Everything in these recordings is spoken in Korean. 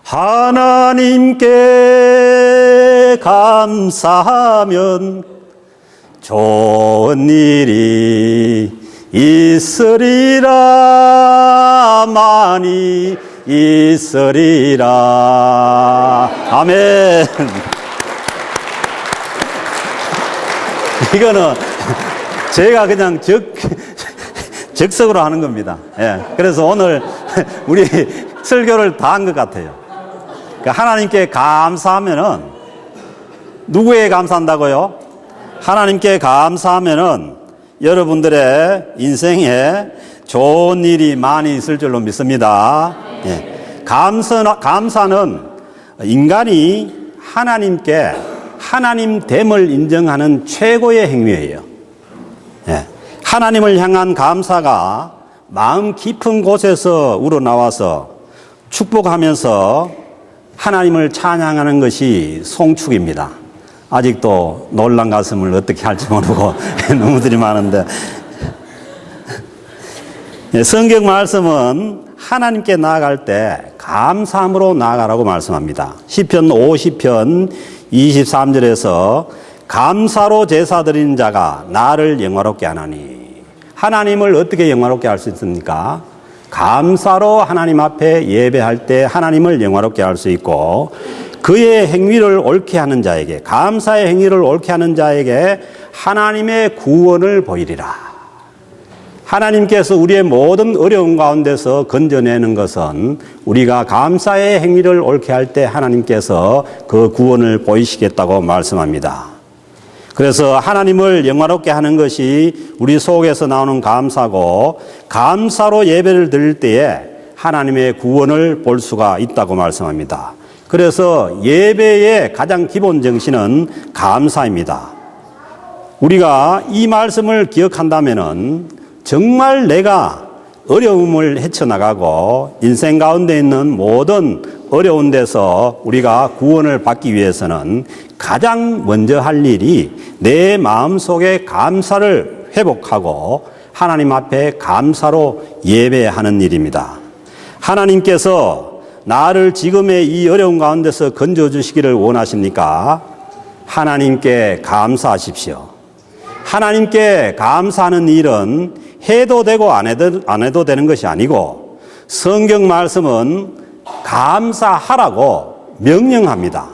하나님께 감사하면 좋은 일이 있으리라. 많이 있으리라. 아멘. 이거는 제가 그냥 적석으로 하는 겁니다. 예. 그래서 오늘 우리 설교를 다 한 것 같아요. 그러니까 하나님께 감사하면은, 누구에게 감사한다고요? 하나님께 감사하면은 여러분들의 인생에 좋은 일이 많이 있을 줄로 믿습니다. 예. 감사는 인간이 하나님께 하나님됨을 인정하는 최고의 행위예요. 예. 하나님을 향한 감사가 마음 깊은 곳에서 우러나와서 축복하면서 하나님을 찬양하는 것이 송축입니다. 아직도 놀란 가슴을 어떻게 할지 모르고 너무들이 많은데, 성경 말씀은 하나님께 나아갈 때 감사함으로 나아가라고 말씀합니다. 시편 50편 23절에서 감사로 제사 드리는 자가 나를 영화롭게 하나니. 하나님을 어떻게 영화롭게 할 수 있습니까? 감사로 하나님 앞에 예배할 때 하나님을 영화롭게 할 수 있고, 그의 행위를 옳게 하는 자에게, 감사의 행위를 옳게 하는 자에게 하나님의 구원을 보이리라. 하나님께서 우리의 모든 어려움 가운데서 건져내는 것은 우리가 감사의 행위를 옳게 할 때 하나님께서 그 구원을 보이시겠다고 말씀합니다. 그래서 하나님을 영화롭게 하는 것이 우리 속에서 나오는 감사고, 감사로 예배를 드릴 때에 하나님의 구원을 볼 수가 있다고 말씀합니다. 그래서 예배의 가장 기본 정신은 감사입니다. 우리가 이 말씀을 기억한다면은 정말 내가 어려움을 헤쳐나가고 인생 가운데 있는 모든 어려운 데서 우리가 구원을 받기 위해서는 가장 먼저 할 일이 내 마음속에 감사를 회복하고 하나님 앞에 감사로 예배하는 일입니다. 하나님께서 나를 지금의 이 어려운 가운데서 건져주시기를 원하십니까? 하나님께 감사하십시오. 하나님께 감사하는 일은 해도 되고 안 해도 되는 것이 아니고, 성경 말씀은 감사하라고 명령합니다.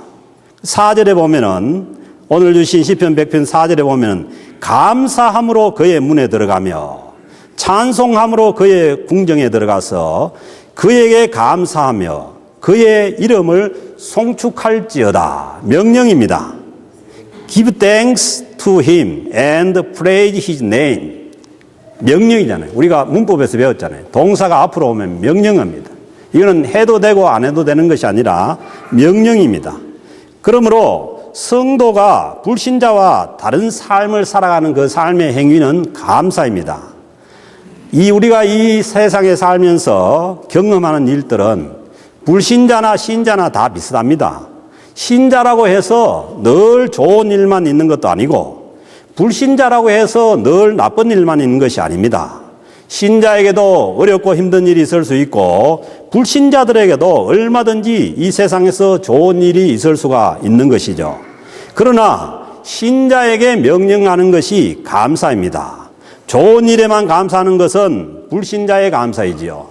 4절에 보면은, 오늘 주신 시편 100편 4절에 보면은 감사함으로 그의 문에 들어가며 찬송함으로 그의 궁정에 들어가서 그에게 감사하며 그의 이름을 송축할지어다. 명령입니다. Give thanks to him and praise his name. 명령이잖아요. 우리가 문법에서 배웠잖아요. 동사가 앞으로 오면 명령합니다. 이거는 해도 되고 안 해도 되는 것이 아니라 명령입니다. 그러므로 성도가 불신자와 다른 삶을 살아가는 그 삶의 행위는 감사입니다. 우리가 이 세상에 살면서 경험하는 일들은 불신자나 신자나 다 비슷합니다. 신자라고 해서 늘 좋은 일만 있는 것도 아니고, 불신자라고 해서 늘 나쁜 일만 있는 것이 아닙니다. 신자에게도 어렵고 힘든 일이 있을 수 있고, 불신자들에게도 얼마든지 이 세상에서 좋은 일이 있을 수가 있는 것이죠. 그러나 신자에게 명령하는 것이 감사입니다. 좋은 일에만 감사하는 것은 불신자의 감사이지요.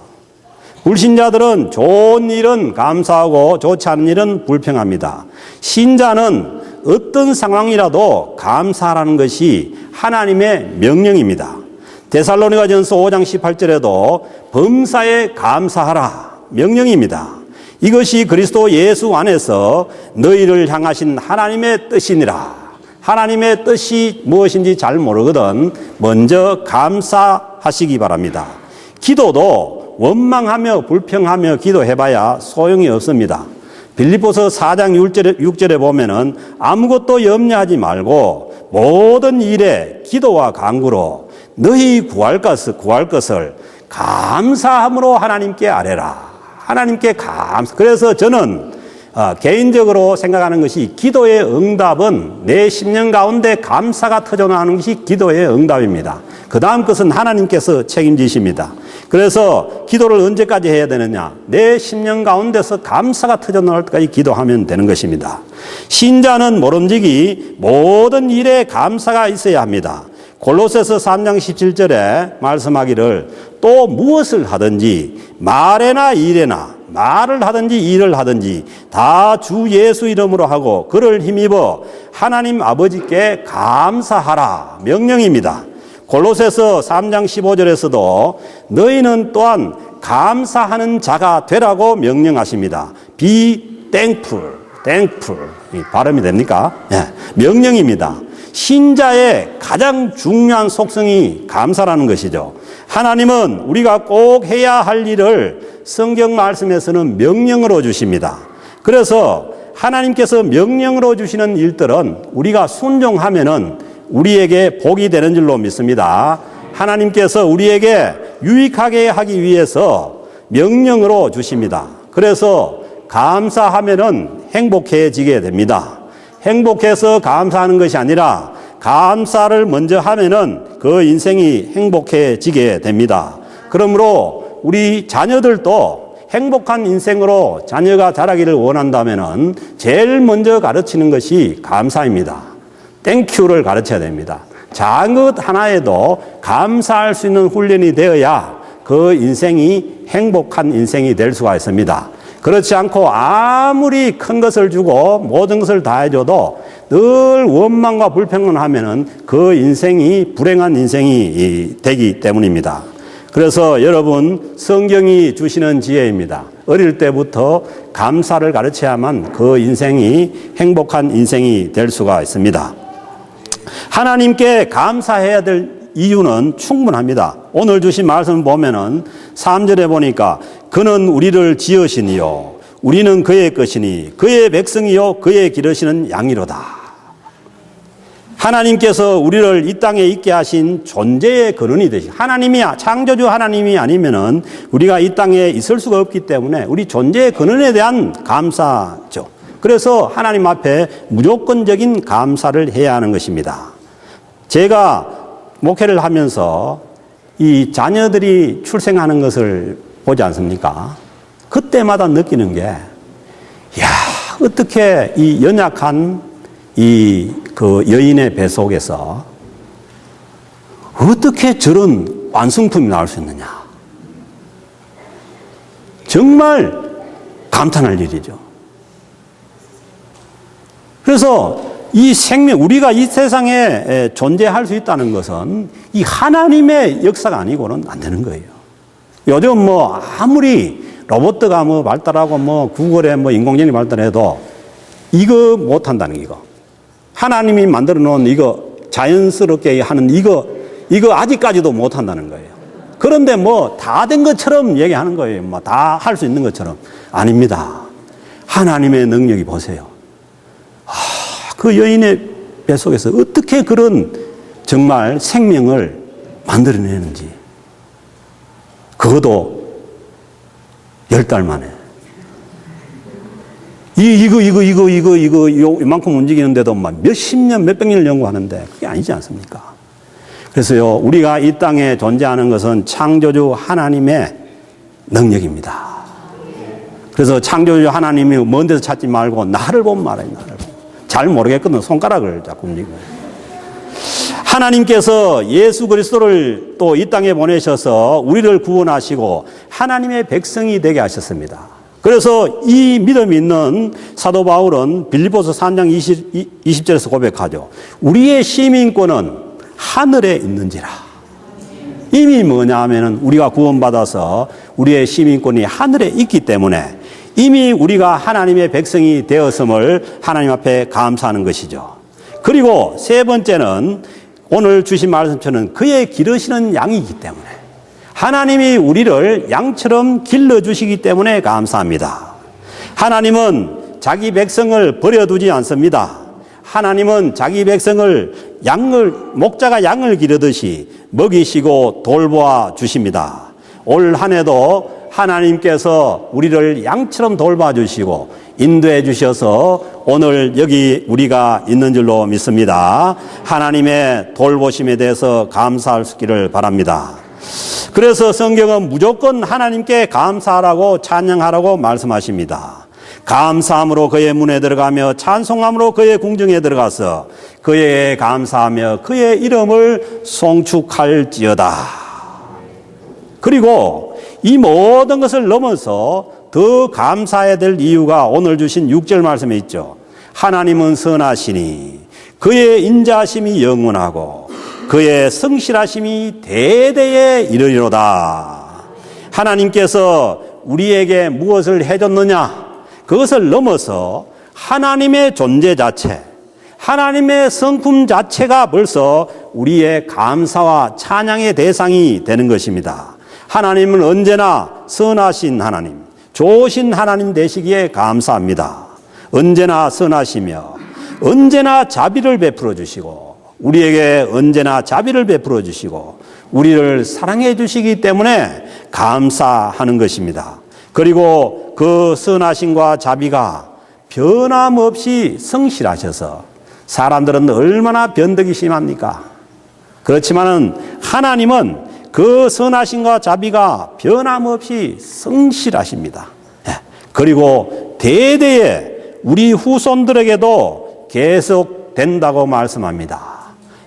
불신자들은 좋은 일은 감사하고 좋지 않은 일은 불평합니다. 신자는 어떤 상황이라도 감사하라는 것이 하나님의 명령입니다. 데살로니가전서 5장 18절에도 범사에 감사하라 명령입니다. 이것이 그리스도 예수 안에서 너희를 향하신 하나님의 뜻이니라. 하나님의 뜻이 무엇인지 잘 모르거든 먼저 감사하시기 바랍니다. 기도도 원망하며 불평하며 기도해봐야 소용이 없습니다. 빌립보서 4장 6절에 보면은 아무것도 염려하지 말고 모든 일에 기도와 간구로 너희 구할 것을 감사함으로 하나님께 아뢰라. 하나님께 감사. 그래서 저는 개인적으로 생각하는 것이 기도의 응답은 내 심령 가운데 감사가 터져나오는 것이 기도의 응답입니다. 그 다음 것은 하나님께서 책임지십니다. 그래서 기도를 언제까지 해야 되느냐? 내 심령 가운데서 감사가 터져나올 때까지 기도하면 되는 것입니다. 신자는 모름지기 모든 일에 감사가 있어야 합니다. 골로새서 3장 17절에 말씀하기를 또 무엇을 하든지 말에나 일에나 말을 하든지 일을 하든지 다 주 예수 이름으로 하고 그를 힘입어 하나님 아버지께 감사하라 명령입니다. 골로새서 3장 15절에서도 너희는 또한 감사하는 자가 되라고 명령하십니다. Be thankful. 발음이 됩니까? 네, 명령입니다. 신자의 가장 중요한 속성이 감사라는 것이죠. 하나님은 우리가 꼭 해야 할 일을 성경 말씀에서는 명령으로 주십니다. 그래서 하나님께서 명령으로 주시는 일들은 우리가 순종하면은 우리에게 복이 되는 줄로 믿습니다. 하나님께서 우리에게 유익하게 하기 위해서 명령으로 주십니다. 그래서 감사하면은 행복해지게 됩니다. 행복해서 감사하는 것이 아니라 감사를 먼저 하면은 그 인생이 행복해지게 됩니다. 그러므로 우리 자녀들도 행복한 인생으로 자녀가 자라기를 원한다면은 제일 먼저 가르치는 것이 감사입니다. 땡큐를 가르쳐야 됩니다. 작은 것 하나에도 감사할 수 있는 훈련이 되어야 그 인생이 행복한 인생이 될 수가 있습니다. 그렇지 않고 아무리 큰 것을 주고 모든 것을 다 해줘도 늘 원망과 불평을 하면은 그 인생이 불행한 인생이 되기 때문입니다. 그래서 여러분 성경이 주시는 지혜입니다. 어릴 때부터 감사를 가르쳐야만 그 인생이 행복한 인생이 될 수가 있습니다. 하나님께 감사해야 될 이유는 충분합니다. 오늘 주신 말씀 보면은 3절에 보니까 그는 우리를 지으시니요 우리는 그의 것이니 그의 백성이요 그의 기르시는 양이로다. 하나님께서 우리를 이 땅에 있게 하신 존재의 근원이 되시. 하나님이 창조주 하나님이 아니면은 우리가 이 땅에 있을 수가 없기 때문에 우리 존재의 근원에 대한 감사죠. 그래서 하나님 앞에 무조건적인 감사를 해야 하는 것입니다. 제가 목회를 하면서 이 자녀들이 출생하는 것을 보지 않습니까? 그때마다 느끼는 게, 야, 어떻게 이 연약한 그 여인의 배 속에서 어떻게 저런 완성품이 나올 수 있느냐. 정말 감탄할 일이죠. 그래서 이 생명, 우리가 이 세상에 존재할 수 있다는 것은 이 하나님의 역사가 아니고는 안 되는 거예요. 요즘 뭐 아무리 로봇가 뭐 발달하고 뭐 구글에 뭐 인공지능이 발달해도 이거 못 한다는 이거. 하나님이 만들어 놓은 이거 자연스럽게 하는 이거 아직까지도 못 한다는 거예요. 그런데 뭐 다 된 것처럼 얘기하는 거예요. 뭐 다 할 수 있는 것처럼. 아닙니다. 하나님의 능력이 보세요. 그 여인의 뱃속에서 어떻게 그런 정말 생명을 만들어내는지. 그것도 10달 만에. 이만큼 움직이는데도 막 몇십 년, 몇백 년을 연구하는데 그게 아니지 않습니까? 그래서요, 우리가 이 땅에 존재하는 것은 창조주 하나님의 능력입니다. 그래서 창조주 하나님이 먼 데서 찾지 말고 나를 보면 말아요, 나를 보면. 잘 모르겠거든. 손가락을 자꾸 움직이고. 하나님께서 예수 그리스도를 또 이 땅에 보내셔서 우리를 구원하시고 하나님의 백성이 되게 하셨습니다. 그래서 이 믿음이 있는 사도 바울은 빌립보서 3장 20절에서 고백하죠. 우리의 시민권은 하늘에 있는지라. 이미 뭐냐 하면은 우리가 구원받아서 우리의 시민권이 하늘에 있기 때문에 이미 우리가 하나님의 백성이 되었음을 하나님 앞에 감사하는 것이죠. 그리고 세 번째는 오늘 주신 말씀처럼 그의 기르시는 양이기 때문에 하나님이 우리를 양처럼 길러주시기 때문에 감사합니다. 하나님은 자기 백성을 버려두지 않습니다. 하나님은 자기 백성을 목자가 양을 기르듯이 먹이시고 돌보아 주십니다. 올 한 해도 하나님께서 우리를 양처럼 돌봐주시고 인도해 주셔서 오늘 여기 우리가 있는 줄로 믿습니다. 하나님의 돌보심에 대해서 감사할 수 있기를 바랍니다. 그래서 성경은 무조건 하나님께 감사하라고 찬양하라고 말씀하십니다. 감사함으로 그의 문에 들어가며 찬송함으로 그의 궁정에 들어가서 그의 감사하며 그의 이름을 송축할지어다. 그리고 이 모든 것을 넘어서 더 감사해야 될 이유가 오늘 주신 6절 말씀에 있죠. 하나님은 선하시니 그의 인자하심이 영원하고 그의 성실하심이 대대에 이르리로다. 하나님께서 우리에게 무엇을 해줬느냐? 그것을 넘어서 하나님의 존재 자체, 하나님의 성품 자체가 벌써 우리의 감사와 찬양의 대상이 되는 것입니다. 하나님은 언제나 선하신 하나님, 좋으신 하나님 되시기에 감사합니다. 언제나 선하시며 언제나 자비를 베풀어 주시고 우리에게 언제나 자비를 베풀어 주시고 우리를 사랑해 주시기 때문에 감사하는 것입니다. 그리고 그 선하심과 자비가 변함없이 성실하셔서 사람들은 얼마나 변덕이 심합니까? 그렇지만은 하나님은 그 선하심과 자비가 변함없이 성실하십니다. 그리고 대대에 우리 후손들에게도 계속 된다고 말씀합니다.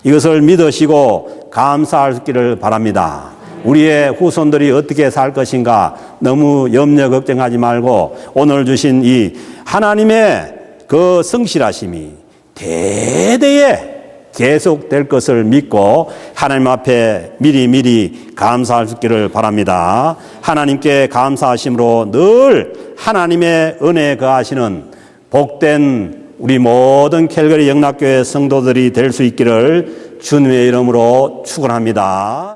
이것을 믿으시고 감사할 수 있기를 바랍니다. 우리의 후손들이 어떻게 살 것인가 너무 염려 걱정하지 말고 오늘 주신 이 하나님의 그 성실하심이 대대에 계속될 것을 믿고 하나님 앞에 미리 감사할 수 있기를 바랍니다. 하나님께 감사하심으로 늘 하나님의 은혜에 거하시는 복된 우리 모든 캘거리 영락교회 성도들이 될 수 있기를 주님의 이름으로 축원합니다.